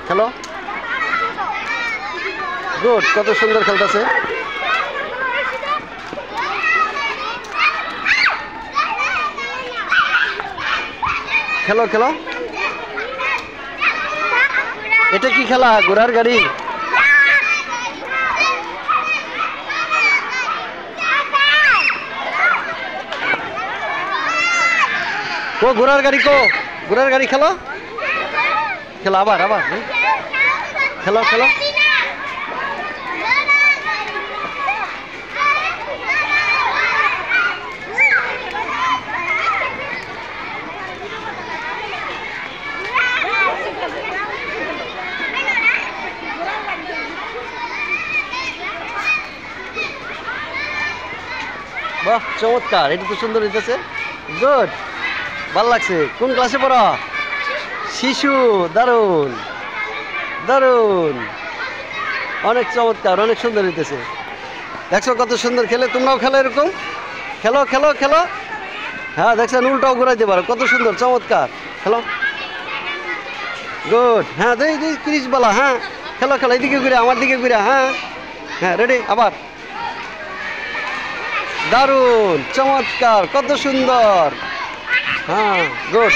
খেলো। গুড, কত সুন্দর খেলতেছে। খেলো খেলো। এটা কি খেলা? ঘোড়ার গাড়ি। কো ঘোড়ার গাড়ি, কো ঘোড়ার গাড়ি। খেলো খেলো, আবার আবার খেলো খেলো। বাহ, চমৎকার, এটা তো সুন্দর হইতেছে। গুড, ভালো লাগছে। কোন ক্লাসে পড়ো? শিশু। দারুণ দারুণ, অনেক চমৎকার, অনেক সুন্দর হইতেছে। দেখছো কত সুন্দর খেলে? তোমরাও খেলো এরকম, খেলো খেলো খেলো। হ্যাঁ দেখছেন, উল্টাও ঘুরাইতে পারো, কত সুন্দর, চমৎকার। খেলো। গুড। হ্যাঁ দেই 30 বলা। হ্যাঁ খেলো খেলো, এদিকে ঘুরে, আমার দিকে ঘুরে। হ্যাঁ হ্যাঁ, রেডি, আবার। দারুণ, চমৎকার, কত সুন্দর। হ্যাঁ গুড।